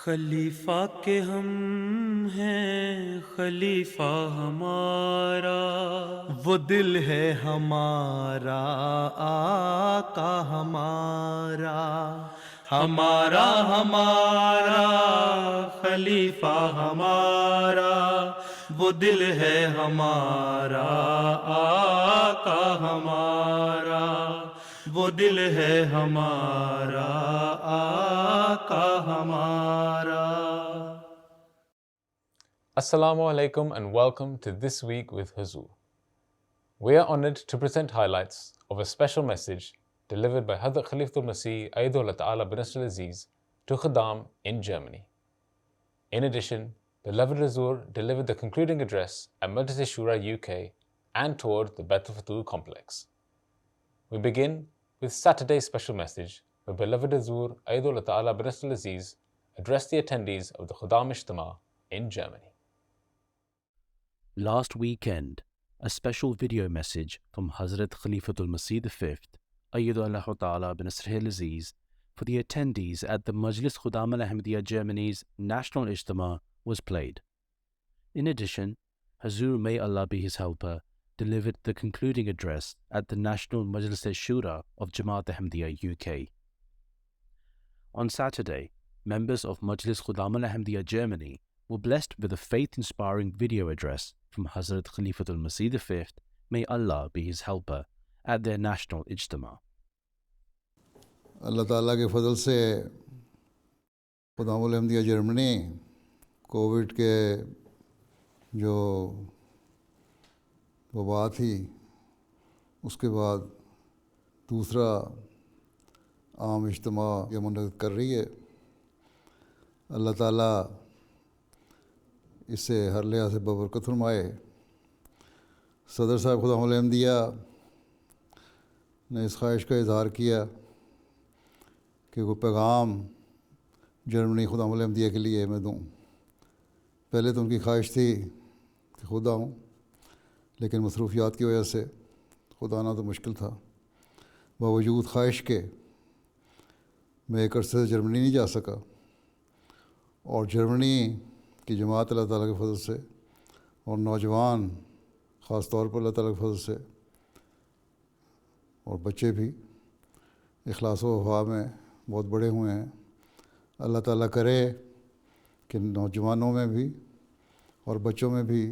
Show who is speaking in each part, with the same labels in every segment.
Speaker 1: خلیفہ کے ہم ہیں خلیفہ ہمارا، وہ دل ہے ہمارا آقا ہمارا، ہمارا ہمارا خلیفہ ہمارا، وہ دل ہے ہمارا آقا ہمارا، وہ دل ہے ہمارا آقا ہمارا۔
Speaker 2: Assalamu alaikum and welcome to This Week with Huzoor. We are honored to present highlights of a special message delivered by Hazrat Khalifatul Masih V to Khuddam in Germany. In addition, the beloved Huzoor delivered the concluding address at Majlis-e-Shura UK and toured the Baitul Futuh complex. We begin with Saturday's special message where beloved Huzoor addressed the attendees of the Khuddam Ijtima in Germany.
Speaker 3: Last weekend, a special video message from Hazrat Khalifatul Masih V, Ayyadallahu Ta'ala bin-Nasrihi al-Aziz, for the attendees at the Majlis Khuddam al-Ahmadiyya Germany's National Ijtima was played. In addition, Huzoor, may Allah be his helper, delivered the concluding address at the National Majlis-e-Shura of Jamaat Ahmadiyya UK. On Saturday, members of Majlis Khuddam al-Ahmadiyya Germany were blessed with a faith-inspiring video address from Hazrat Khalifatul Masih V, may Allah be his helper, at their national ijtima.
Speaker 4: اللہ تعالیٰ کے فضل سے خدام الحمدیہ Germany Covid کے جو وبا تھی اس کے بعد دوسرا عام اجتماع یہ منعقد کر رہی ہے۔ اللہ تعالیٰ اس سے ہر لحاظ سے ببرکت فرمائے۔ صدر صاحب خدام الحمدیہ نے اس خواہش کا اظہار کیا کہ وہ پیغام جرمنی خدام الحمدیہ کے لیے میں دوں۔ پہلے تو ان کی خواہش تھی کہ خود آؤں، لیکن مصروفیات کی وجہ سے خود آنا تو مشکل تھا۔ باوجود خواہش کے میں ایک عرصے سے جرمنی نہیں جا سکا، اور جرمنی کی جماعت اللہ تعالیٰ کے فضل سے اور نوجوان خاص طور پر اللہ تعالیٰ کے فضل سے اور بچے بھی اخلاص و وفا میں بہت بڑے ہوئے ہیں۔ اللہ تعالیٰ کرے کہ نوجوانوں میں بھی اور بچوں میں بھی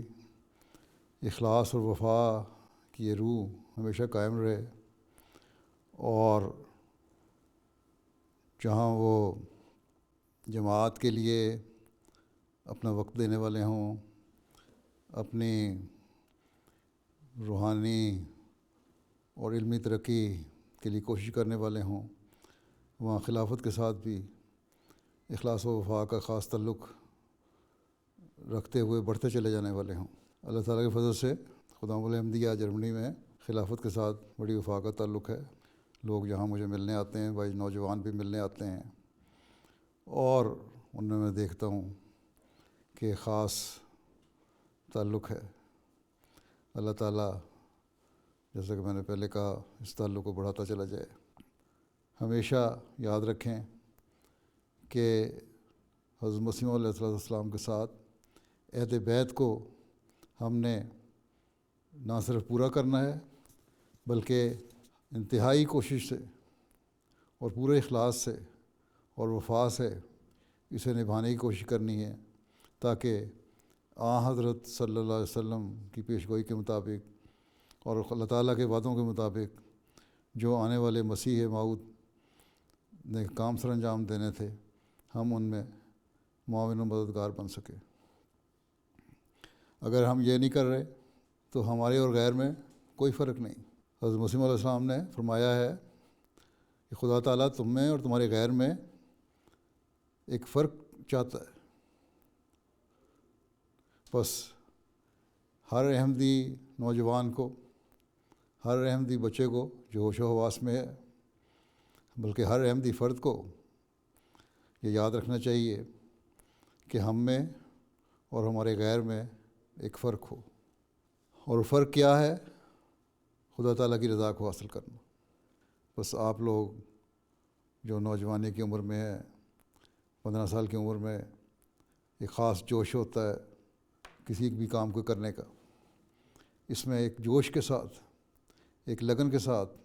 Speaker 4: اخلاص اور وفا کی یہ روح ہمیشہ قائم رہے، اور جہاں وہ جماعت کے لیے اپنا وقت دینے والے ہوں، اپنی روحانی اور علمی ترقی کے لیے کوشش کرنے والے ہوں، وہاں خلافت کے ساتھ بھی اخلاص و وفا کا خاص تعلق رکھتے ہوئے بڑھتے چلے جانے والے ہوں۔ اللہ تعالیٰ کے فضل سے خدام الحمدیہ جرمنی میں خلافت کے ساتھ بڑی وفا کا تعلق ہے۔ لوگ یہاں مجھے ملنے آتے ہیں، بھائی نوجوان بھی ملنے آتے ہیں، اور ان میں دیکھتا ہوں کہ خاص تعلق ہے۔ اللہ تعالیٰ جیسا کہ میں نے پہلے کہا اس تعلق کو بڑھاتا چلا جائے۔ ہمیشہ یاد رکھیں کہ حضرت مسیح علیہ السلام کے ساتھ عہد بیعت کو ہم نے نہ صرف پورا کرنا ہے بلکہ انتہائی کوشش سے اور پورے اخلاص سے اور وفا سے اسے نبھانے کی کوشش کرنی ہے، تاکہ حضرت صلی اللہ علیہ وسلم کی پیشگوئی کے مطابق اور اللہ تعالیٰ کے وعدوں کے مطابق جو آنے والے مسیح موعود نے کام سر انجام دینے تھے، ہم ان میں معاون و مددگار بن سکیں۔ اگر ہم یہ نہیں کر رہے تو ہمارے اور غیر میں کوئی فرق نہیں۔ حضرت مسیح علیہ السلام نے فرمایا ہے کہ خدا تعالیٰ تم میں اور تمہارے غیر میں ایک فرق چاہتا ہے۔ بس ہر احمدی نوجوان کو، ہر احمدی بچے کو جو ہوش و حواس میں ہے، بلکہ ہر احمدی فرد کو یہ یاد رکھنا چاہیے کہ ہم میں اور ہمارے غیر میں ایک فرق ہو، اور فرق کیا ہے؟ خدا تعالیٰ کی رضا کو حاصل کرنا۔ بس آپ لوگ جو نوجوانی کی عمر میں ہے، 15 سال کی عمر میں ایک خاص جوش ہوتا ہے کسی بھی کام کو کرنے کا. اس میں ایک جوش کے ساتھ، ایک لگن کے ساتھ،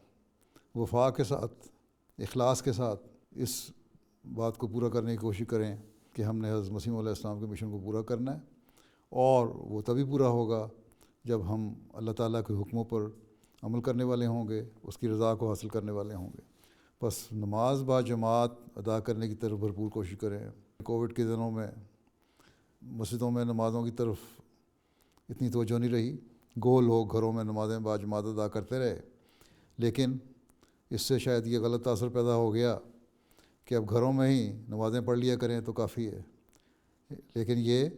Speaker 4: وفا کے ساتھ، اخلاص کے ساتھ اس بات کو پورا کرنے کی کوشش کریں کہ ہم نے حضرت مسیح علیہ السلام کے مشن کو پورا کرنا ہے. اور وہ تبھی پورا ہوگا جب ہم اللہ تعالیٰ کے حکموں پر عمل کرنے والے ہوں گے، اس کی رضا کو حاصل کرنے والے ہوں گے. بس نماز با جماعت ادا کرنے کی طرف بھرپور کوشش کریں. کووڈ کے دنوں میں مسجدوں میں نمازوں کی طرف اتنی توجہ نہیں رہی. لوگ گھروں میں نمازیں با جماعت ادا کرتے رہے، لیکن اس سے شاید یہ غلط تاثر پیدا ہو گیا کہ اب گھروں میں ہی نمازیں پڑھ لیا کریں تو کافی ہے. لیکن یہ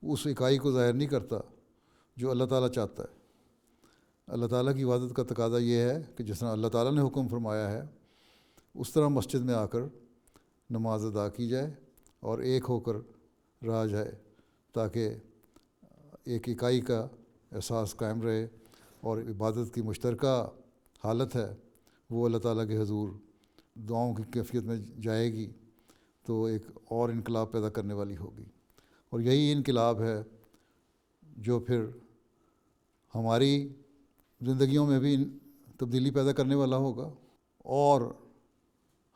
Speaker 4: اس اکائی کو ظاہر نہیں کرتا جو اللہ تعالیٰ چاہتا ہے. اللہ تعالیٰ کی عبادت کا تقاضا یہ ہے کہ جس طرح اللہ تعالیٰ نے حکم فرمایا ہے اس طرح مسجد میں آ کر نماز ادا کی جائے اور ایک ہو کر رہا جائے، تاکہ ایک اکائی کا احساس قائم رہے اور عبادت کی مشترکہ حالت ہے وہ اللہ تعالیٰ کے حضور دعاؤں کی کیفیت میں جائے گی تو ایک اور انقلاب پیدا کرنے والی ہوگی. اور یہی انقلاب ہے جو پھر ہماری زندگیوں میں بھی تبدیلی پیدا کرنے والا ہوگا اور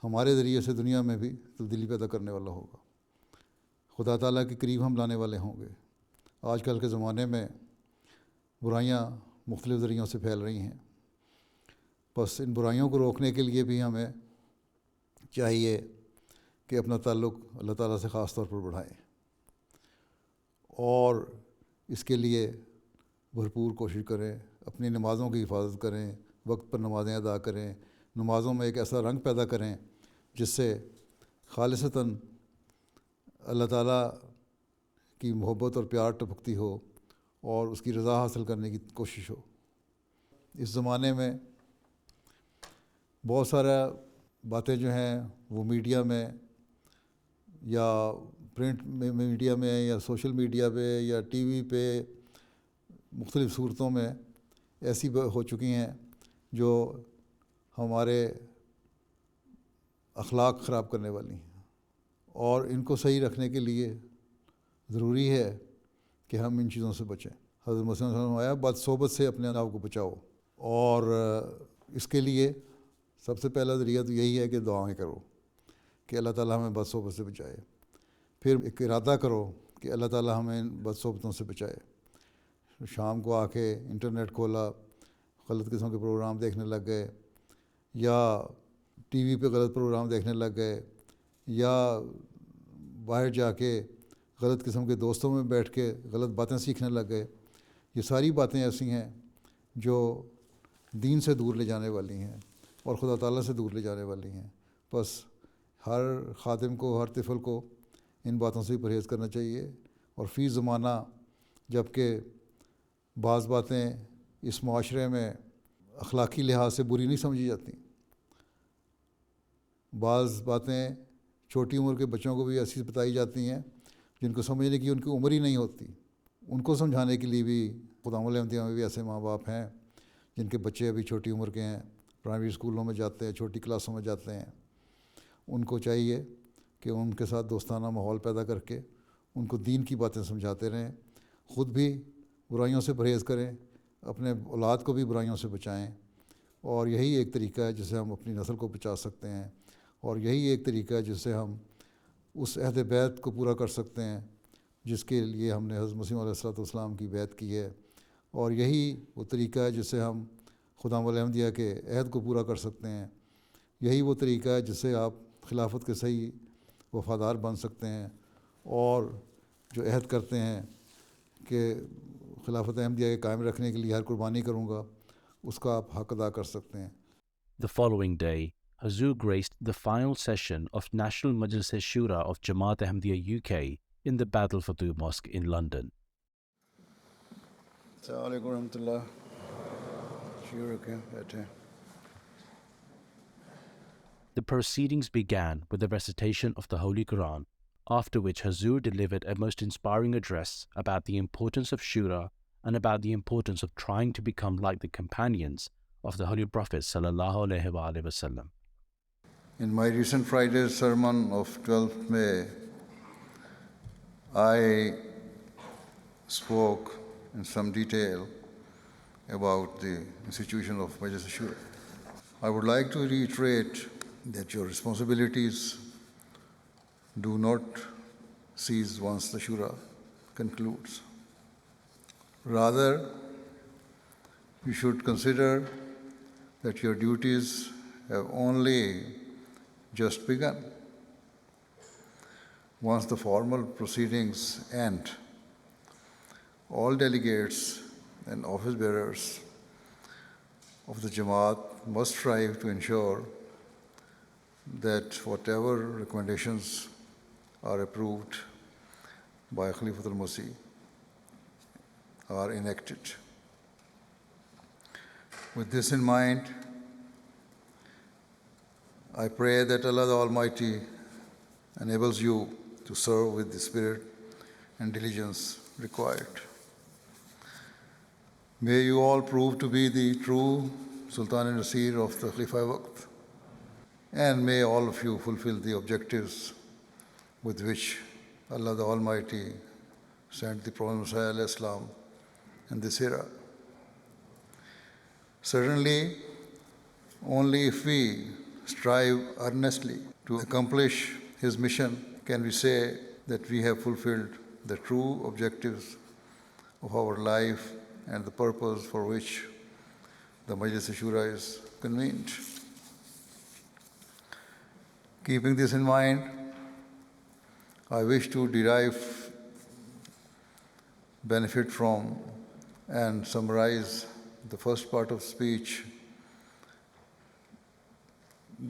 Speaker 4: ہمارے ذریعے سے دنیا میں بھی تبدیلی پیدا کرنے والا ہوگا. خدا تعالیٰ کے قریب ہم لانے والے ہوں گے. آج کل کے زمانے میں برائیاں مختلف ذریعوں سے پھیل رہی ہیں. بس ان برائیوں کو روکنے کے لیے بھی ہمیں چاہیے کہ اپنا تعلق اللہ تعالیٰ سے خاص طور پر بڑھائیں اور اس کے لیے بھرپور کوشش کریں. اپنی نمازوں کی حفاظت کریں، وقت پر نمازیں ادا کریں، نمازوں میں ایک ایسا رنگ پیدا کریں جس سے خالصتاً اللہ تعالیٰ کی محبت اور پیار ٹپکتی ہو اور اس کی رضا حاصل کرنے کی کوشش ہو. اس زمانے میں بہت سارا باتیں جو ہیں وہ میڈیا میں یا پرنٹ میڈیا میں یا سوشل میڈیا پہ یا ٹی وی پہ مختلف صورتوں میں ایسی ہو چکی ہیں جو ہمارے اخلاق خراب کرنے والی ہیں، اور ان کو صحیح رکھنے کے لیے ضروری ہے کہ ہم ان چیزوں سے بچیں. حضرت مسیح علیہ السلام آیا بد صحبت سے اپنے آپ کو بچاؤ، اور اس کے لیے سب سے پہلا ذریعہ تو یہی ہے کہ دعائیں کرو کہ اللہ تعالیٰ ہمیں بد صحبت سے بچائے. پھر ایک ارادہ کرو کہ اللہ تعالیٰ ہمیں بد صحبتوں سے بچائے. شام کو آ کے انٹرنیٹ کھولا، غلط قسم کے پروگرام دیکھنے لگ گئے، یا ٹی وی پہ غلط پروگرام دیکھنے لگ گئے، یا باہر جا کے غلط قسم کے دوستوں میں بیٹھ کے غلط باتیں سیکھنے لگ گئے. یہ ساری باتیں ایسی ہیں جو دین سے دور لے جانے والی ہیں اور خدا تعالیٰ سے دور لے جانے والی ہیں. بس ہر خادم کو، ہر طفل کو ان باتوں سے پرہیز کرنا چاہیے. اور فی زمانہ جب کہ بعض باتیں اس معاشرے میں اخلاقی لحاظ سے بری نہیں سمجھی جاتی، بعض باتیں چھوٹی عمر کے بچوں کو بھی ایسی بتائی جاتی ہیں جن کو سمجھنے کی ان کی عمر ہی نہیں ہوتی. ان کو سمجھانے کے لیے بھی خدام الانبیاء میں بھی ایسے ماں باپ ہیں جن کے بچے ابھی چھوٹی عمر کے ہیں، پرائمری اسکولوں میں جاتے ہیں، چھوٹی کلاسوں میں جاتے ہیں. ان کو چاہیے کہ ان کے ساتھ دوستانہ ماحول پیدا کر کے ان کو دین کی باتیں سمجھاتے رہیں، خود بھی برائیوں سے پرہیز کریں، اپنے اولاد کو بھی برائیوں سے بچائیں. اور یہی ایک طریقہ ہے جس سے ہم اپنی نسل کو بچا سکتے ہیں، اور یہی ایک طریقہ ہے جس سے ہم اس عہد بیعت کو پورا کر سکتے ہیں جس کے لیے ہم نے حضرت مسیح علیہ السلام کی بیعت کی ہے. اور یہی وہ طریقہ ہے جس سے ہم خدام الانبیاء کے عہد کو پورا کر سکتے ہیں. یہی وہ طریقہ ہے جس سے آپ خلافت کے صحیح وفادار بن سکتے ہیں اور جو عہد کرتے ہیں کہ خلافت احمدیہ کے قائم رکھنے کے لیے ہر قربانی کروں گا، اس کا آپ حق ادا کر سکتے ہیں.
Speaker 3: The following day, Huzoor graced the final session of National Majlis-e-Shura of Jamaat Ahmadiyya UK in the Baitul Futuh Mosque in London.
Speaker 4: السلام علیکم ورحمۃ اللہ. شروع رکھیں، بیٹھیں.
Speaker 3: The proceedings began with a recitation of the Holy Quran, after which Huzoor delivered a most inspiring address about the importance of Shura and about the importance of trying to become like the companions of the Holy Prophet sallallahu alaihi wasallam.
Speaker 4: In my recent Friday sermon of 12th May I spoke in some detail about the institution of Majlis-e-Shura. I would like to reiterate that your responsibilities do not cease once the Shura concludes. Rather, you should consider that your duties have only just begun. Once the formal proceedings end, all delegates and office bearers of the Jamaat must strive to ensure that whatever recommendations are approved by Khalifatul Masih are enacted. With this in mind, I pray that Allah the Almighty enables you to serve with the spirit and diligence required. May you all prove to be the true Sultan and Nasir of the Khalifa Waqt, and may all of you fulfill the objectives with which Allah the Almighty sent the Prophet Messiah al-Islam in this era. Certainly, only if we strive earnestly to accomplish his mission can we say that we have fulfilled the true objectives of our life and the purpose for which the Majlis-e-Shura is convened. Keeping this in mind, I wish to derive benefit from and summarize the first part of speech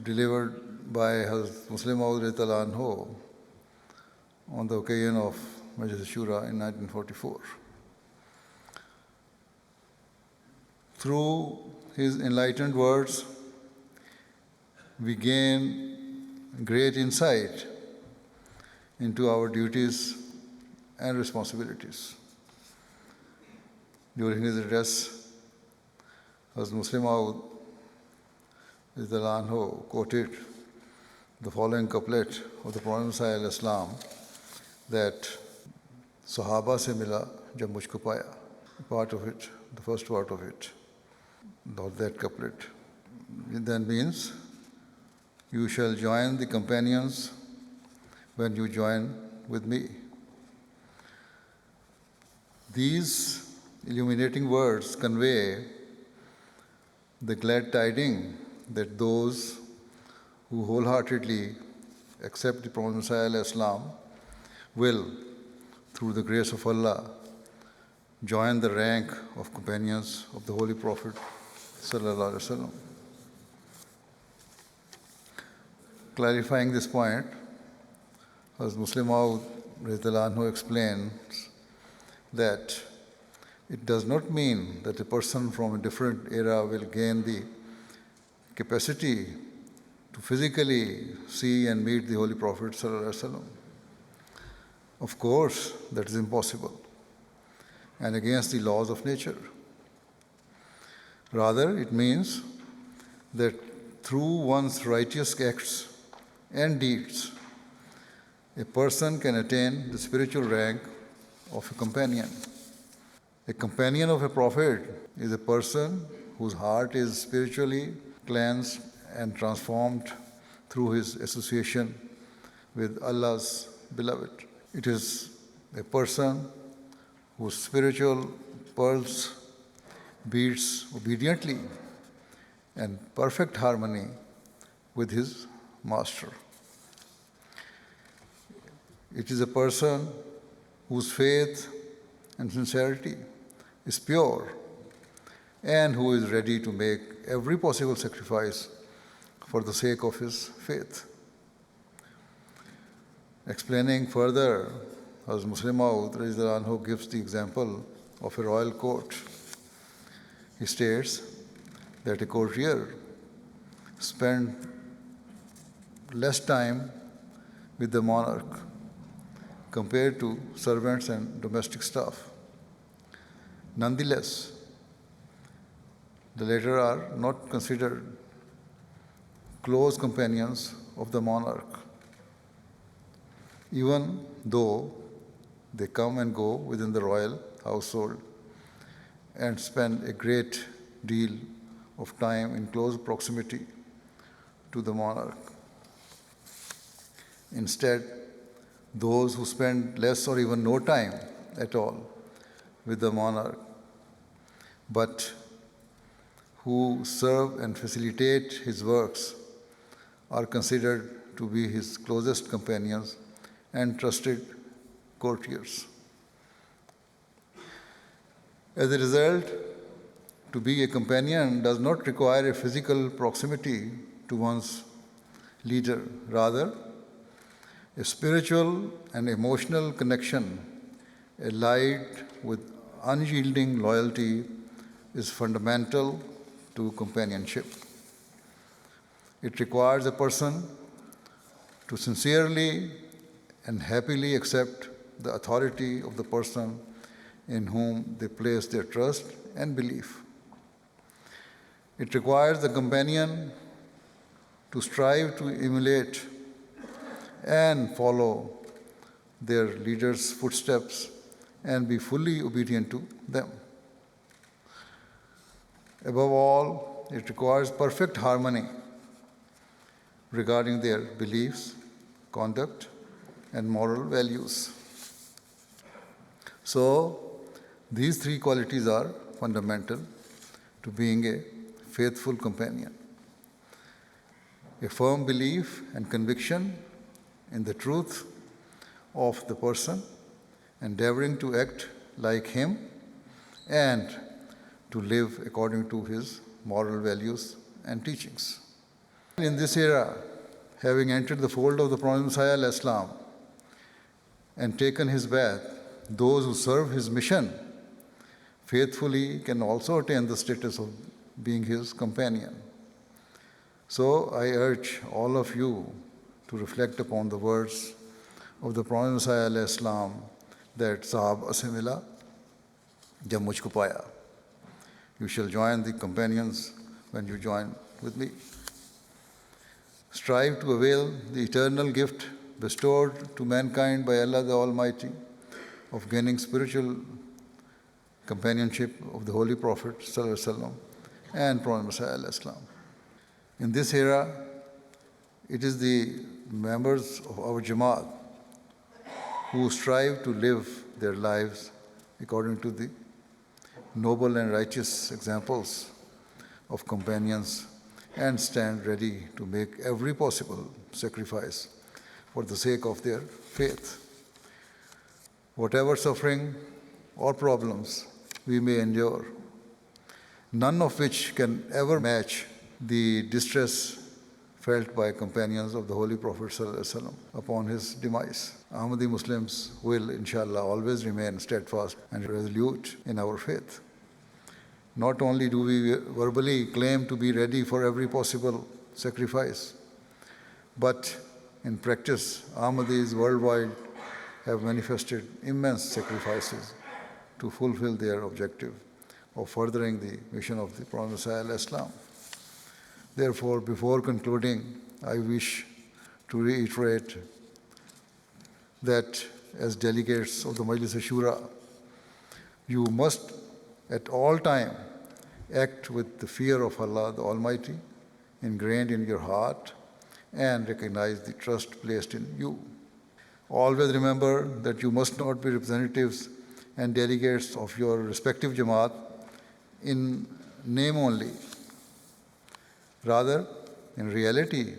Speaker 4: delivered by Hazrat Muslim Maud on the occasion of Majlis-e-Shura in 1944. Through his enlightened words, we gain great insight into our duties and responsibilities. During his address, Hazrat Muslim Maud quoted the following couplet of the Prophet Messiah al-Islam that Sahaba se mila jab mujhko paya. Part of it, the first part of it, that couplet. It then means, you shall join the companions when you join with me. These illuminating words convey the glad tidings that those who wholeheartedly accept the Prophet Messiah al-Islam will, through the grace of Allah, join the rank of companions of the Holy Prophet sallallahu alaihi wasallam. Clarifying this point, as Muslim Maud explains that it does not mean that a person from a different era will gain the capacity to physically see and meet the Holy Prophet sallallahu alaihi wasallam. Of course, that is impossible and against the laws of nature. Rather, it means that through one's righteous acts and deeds, a person can attain the spiritual rank of a companion. A companion of a prophet is a person whose heart is spiritually cleansed and transformed through his association with Allah's beloved. It is a person whose spiritual pulse beats obediently and perfect harmony with his master. It is a person whose faith and sincerity is pure and who is ready to make every possible sacrifice for the sake of his faith. Explaining further, as Muslim Maud gives the example of a royal court. He states that a courtier spends less time with the monarch compared to servants and domestic staff. Nonetheless, the latter are not considered close companions of the monarch, even though They come and go within the royal household and spend a great deal of time in close proximity to the monarch. Instead, those who spend less or even no time at all with the monarch, but who serve and facilitate his works, are considered to be his closest companions and trusted courtiers. As a result, to be a companion does not require a physical proximity to one's leader. Rather, a spiritual and emotional connection allied with unyielding loyalty is fundamental to companionship. It requires a person to sincerely and happily accept the authority of the person in whom they place their trust and belief. It requires the companion to strive to emulate and follow their leaders' footsteps and be fully obedient to them. Above all, it requires perfect harmony regarding their beliefs, conduct, and moral values. So, these three qualities are fundamental to being a faithful companion: a firm belief and conviction in the truth of the person, endeavoring to act like him and to live according to his moral values and teachings. In this era, having entered the fold of the Prophet Messiah al-Islam and taken his bath, those who serve his mission faithfully can also attain the status of being his companion. So I urge all of you to reflect upon the words of the Prophet Messiah al-Islam that Sahab se mila, jab mujhko paya. You shall join the companions when you join with me. Strive to avail the eternal gift bestowed to mankind by Allah the Almighty of gaining spiritual companionship of the Holy Prophet ﷺ and Prophet Messiah al-Islam. In this era, it is the members of our Jamaat who strive to live their lives according to the noble and righteous examples of companions and stand ready to make every possible sacrifice for the sake of their faith. Whatever suffering or problems we may endure, none of which can ever match the distress felt by companions of the Holy Prophet ﷺ upon his demise. Ahmadi Muslims will, inshallah, always remain steadfast and resolute in our faith. Not only do we verbally claim to be ready for every possible sacrifice, but in practice, Ahmadis worldwide have manifested immense sacrifices to fulfill their objective of furthering the mission of the Prophet Messiah al-Islam. Therefore, before concluding, I wish to reiterate that as delegates of the Majlis-e-Shura, you must at all time act with the fear of Allah the Almighty ingrained in your heart and recognize the trust placed in you. Always remember that you must not be representatives and delegates of your respective Jamaat in name only. Rather, in reality,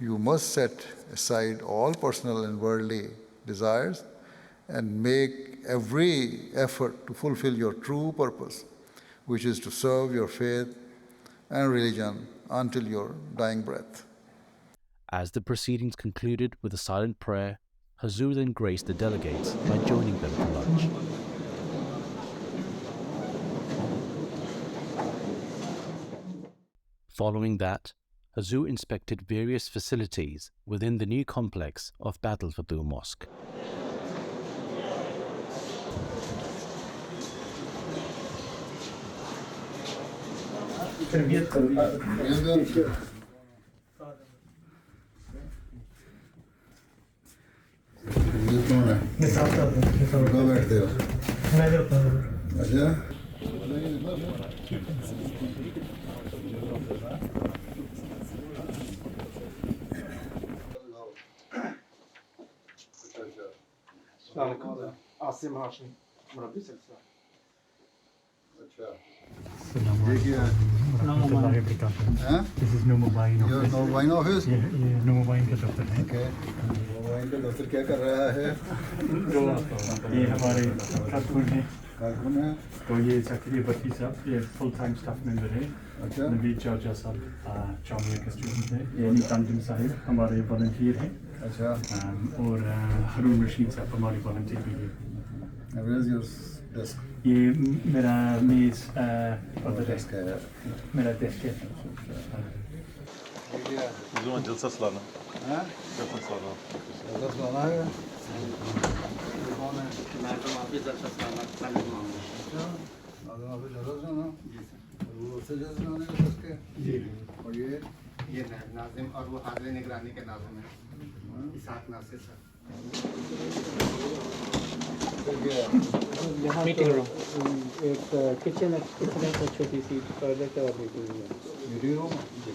Speaker 4: you must set aside all personal and worldly desires and make every effort to fulfill your true purpose, which is to serve your faith and religion until your dying breath.
Speaker 3: As the proceedings concluded with a silent prayer, Huzoor then graced the delegates by joining them for lunch. Following that, Huzoor inspected various facilities within the new complex of Baitul Futuh Mosque.
Speaker 4: ये कौन है? کہاں بیٹھتے ہو؟ اچھا
Speaker 5: السلام علیکم، عاصم ہاشمی مربی سلسلہ.
Speaker 4: اچھا
Speaker 6: السلام
Speaker 4: یہ
Speaker 6: علیکم
Speaker 4: کیا ہے؟
Speaker 6: ورحمۃ اللہ وبرکاتہ.
Speaker 4: ہاں
Speaker 6: This is no mobile
Speaker 4: wine office.
Speaker 6: یہ نو موبائل کا دفتر ہے.
Speaker 4: وائن کا دفتر کیا کر رہا ہے؟
Speaker 6: یہ ہمارے کارکن ہیں.
Speaker 4: کارکن ہے.
Speaker 6: تو یہ سیکرٹری بتی صاحب یہ فل ٹائم اسٹاف ممبر ہے.
Speaker 4: اچھا
Speaker 6: نوید چاچا صاحب چامیہ کے اسٹوڈنٹ ہیں. یہ نکانجم صاحب ہمارے والنٹیئر ہیں.
Speaker 4: اچھا
Speaker 6: اور ہارون رشید صاحب ہمارے والنٹیئر بھی ہیں.
Speaker 4: Where is your desk?
Speaker 6: یہ میرا میز
Speaker 4: ڈیسک ہے.
Speaker 6: میرا ڈیسک ہے.
Speaker 4: یہ کیا ہے؟
Speaker 7: جلسہ سلانہ.
Speaker 4: ہاں
Speaker 7: جلسہ سلانہ.
Speaker 4: جلسہ سلانا ہے. یہ کون ہے؟
Speaker 5: میں تو معافی جلسہ سلامت طالب امام ہوں.
Speaker 4: اچھا ناظم آپ جلسہ سلانا.
Speaker 5: جی سر.
Speaker 4: اور وہ سے جلسہ سلانے کا ڈیسک ہے.
Speaker 5: جی
Speaker 4: اور
Speaker 5: یہ ناظم اور وہ حاضر نگرانی کے ناظم ہیں اسحاق ناصر سر.
Speaker 8: میٹنگ روم ایک کچن ہے چھوٹی سی ٹوائلٹ اور میٹنگ روم ہے.
Speaker 4: Meeting room.
Speaker 8: جی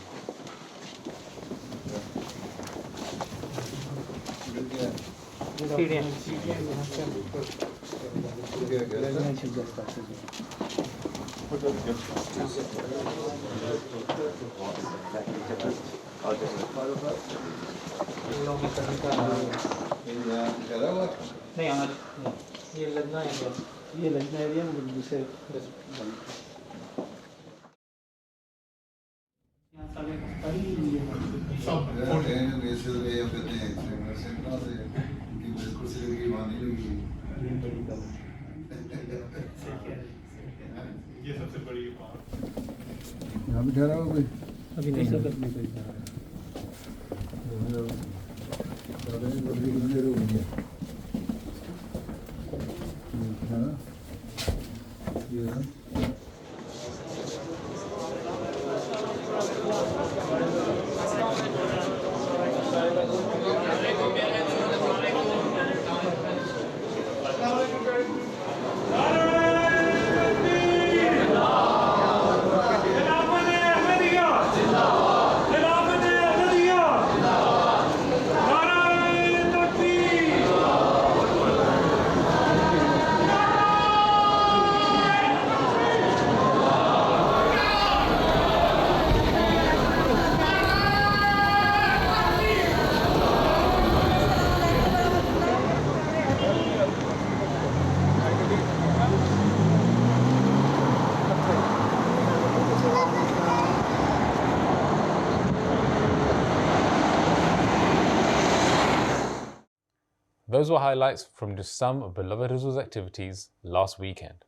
Speaker 8: سیڑھیاں یہاں سے ہم اوپر ریزیڈینشیل گیسٹ ہاؤس ہے. لوگوں کا نہیں ہمارے یہ لجنا ایریا یہ لجنا ایریا دوسرے
Speaker 6: یہ سب سے بڑی بات.
Speaker 4: یہاں بھی ٹھہرا ہو کوئی؟
Speaker 8: ابھی نہیں سب اپنے کوئی
Speaker 2: Those were highlights from just some of Beloved Huzoor's activities last weekend.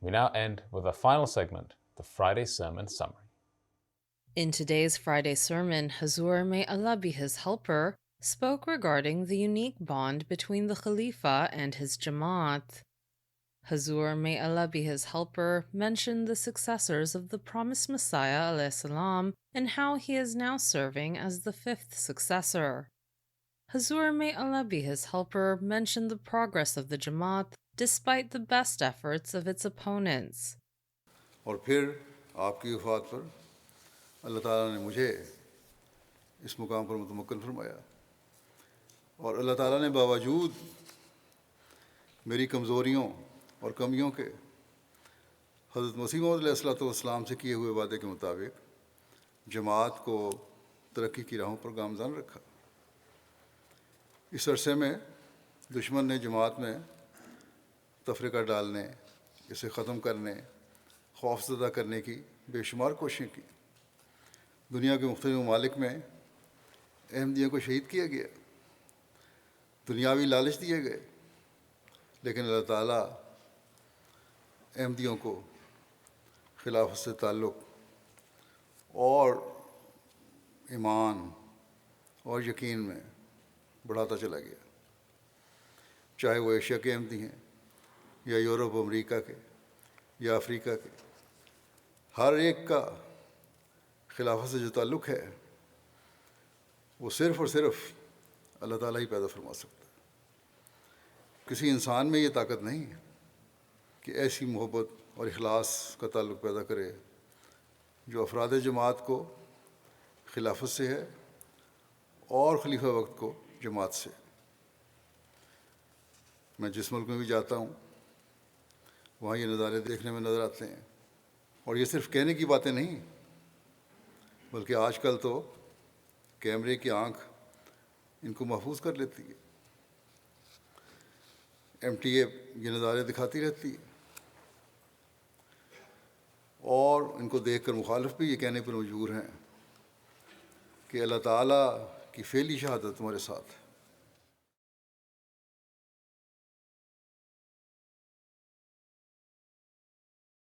Speaker 2: We now end with our final segment, the Friday Sermon Summary.
Speaker 9: In today's Friday sermon, Huzoor, may Allah be his helper, spoke regarding the unique bond between the Khalifa and his Jamaat. Huzoor, may Allah be his helper, mentioned the successors of the promised Messiah alayhi salam and how he is now serving as the fifth successor. Huzoor, may Allah be his helper, mentioned the progress of the Jamaat despite the best efforts of its opponents.
Speaker 4: اور پھر آپ کی وفات پر اللہ تعالیٰ نے مجھے اس مقام پر متمکن فرمایا اور اللہ تعالیٰ نے باوجود میری کمزوریوں اور کمیوں کے حضرت مسیح موعود علیہ الصلوۃ والسلام سے کیے ہوئے وعدے کے مطابق جماعت کو ترقی کی راہوں پر گامزن رکھا. اس عرصے میں دشمن نے جماعت میں تفرقہ ڈالنے، اسے ختم کرنے، خوف زدہ کرنے کی بے شمار کوششیں کی. دنیا کے مختلف ممالک میں احمدیوں کو شہید کیا گیا، دنیاوی لالچ دیے گئے، لیکن اللہ تعالیٰ احمدیوں کو خلافت سے تعلق اور ایمان اور یقین میں بڑھاتا چلا گیا. چاہے وہ ایشیا کے احمدی ہیں یا یورپ امریکہ کے یا افریقہ کے، ہر ایک کا خلافت سے جو تعلق ہے وہ صرف اور صرف اللہ تعالیٰ ہی پیدا فرما سکتا ہے. کسی انسان میں یہ طاقت نہیں کہ ایسی محبت اور اخلاص کا تعلق پیدا کرے جو افراد جماعت کو خلافت سے ہے اور خلیفہ وقت کو جماعت سے۔ میں جس ملک میں بھی جاتا ہوں وہاں یہ نظارے دیکھنے میں نظر آتے ہیں، اور یہ صرف کہنے کی باتیں نہیں بلکہ آج کل تو کیمرے کی آنکھ ان کو محفوظ کر لیتی ہے۔ MTA یہ نظارے دکھاتی رہتی ہے، اور ان کو دیکھ کر مخالف بھی یہ کہنے پر مجبور ہیں کہ اللہ تعالیٰ کی فعلی شہادت تمہارے ساتھ ہے۔